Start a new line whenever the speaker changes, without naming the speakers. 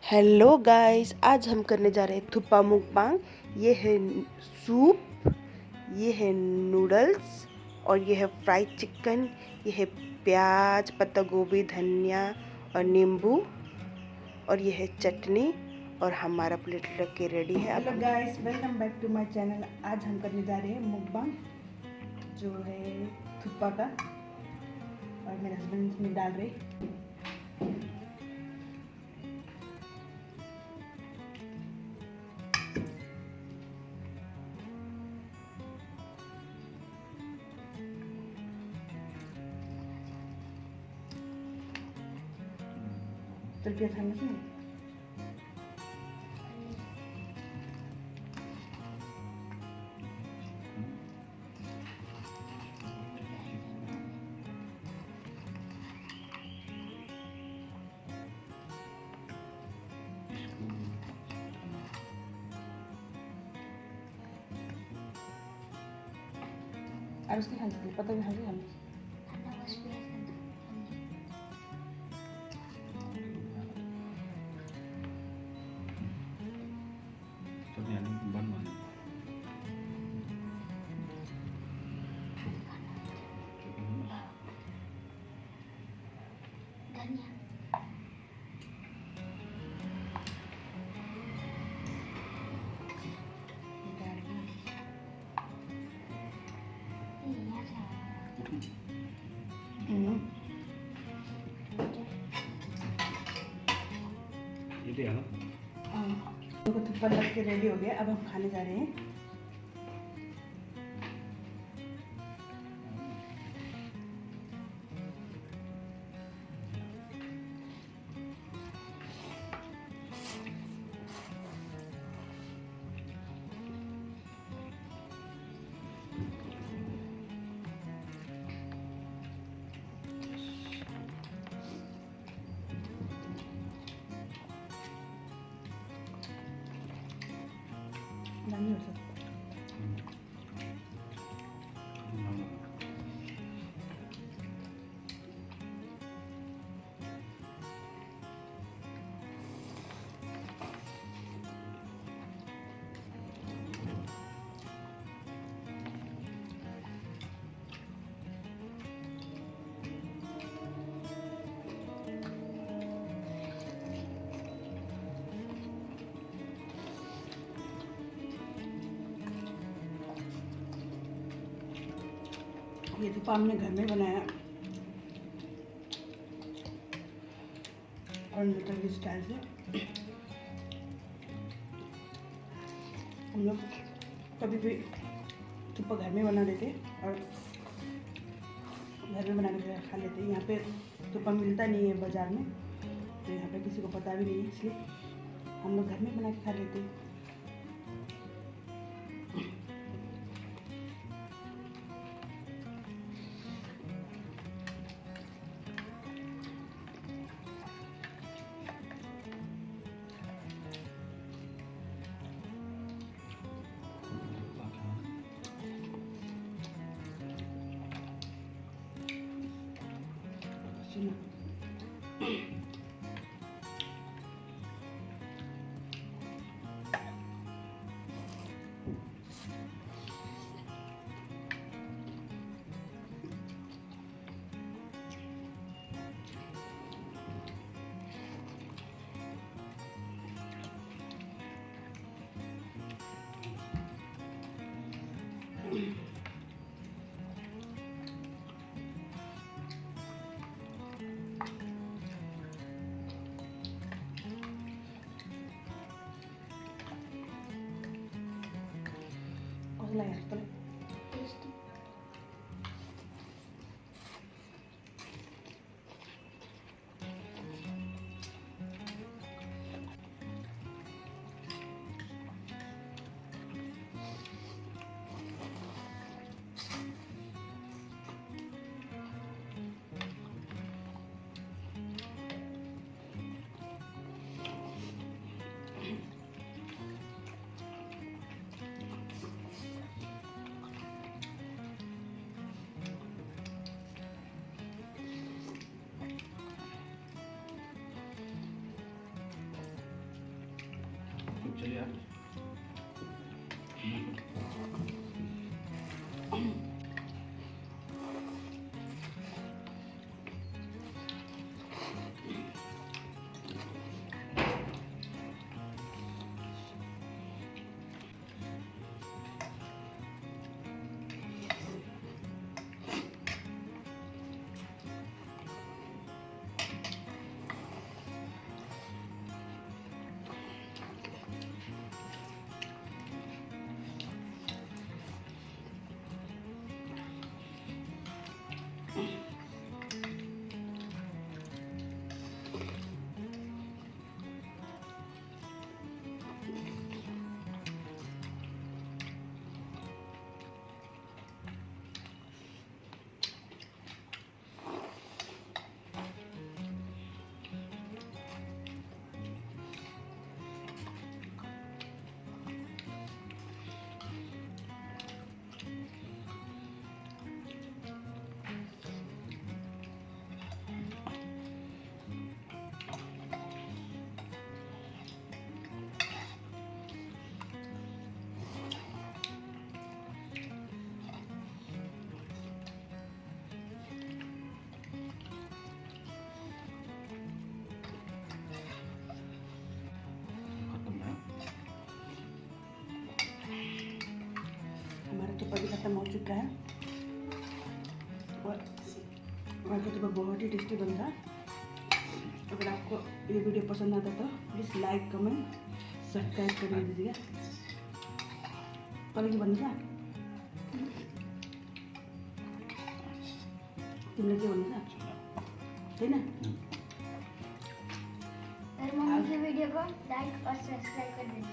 Hello guys, आज हम करने जा रहे हैं थुप्पा मुकबांग। ये है सूप, ये है नूडल्स और ये है फ्राइड चिकन। ये है प्याज, पत्ता गोभी, धनिया और नींबू और ये है चटनी। और हमारा प्लेट रख के रेडी है।
Hello guys, welcome back to my channel. आज हम करने जा रहे हैं मुकबांग, जो है थुप्पा का। और मेरे हस्बैंड इसमें डाल रहे। तो खाना सुन और उसकी खाने पता भी खाने हमें तो थुप्पा लग के रेडी हो गया। अब हम खाने जा रहे हैं। नहीं हो सकता। ये थुप्पा हमने घर में बनाया और मटर की स्टाइल से। हम लोग कभी भी थुप्पा घर में बना लेते और घर में बना के खा लेते। यहाँ पे थुप्पा मिलता नहीं है बाज़ार में, तो यहाँ पे किसी को पता भी नहीं है, इसलिए हम लोग घर में बना के खा लेते हैं।
चलिए यार। खत्म है।
हमारा चपाती खत्म हो चुका है और हमारा चपाती बहुत ही टेस्टी बन रहा है। अगर आपको ये वीडियो पसंद आता तो प्लीज़ लाइक कमेंट सब्सक्राइब कर दीजिएगा। कल की बन रहा तुमने क्या बन रहा है ना।
मम्मी की वीडियो को लाइक और सब्सक्राइब कर देना।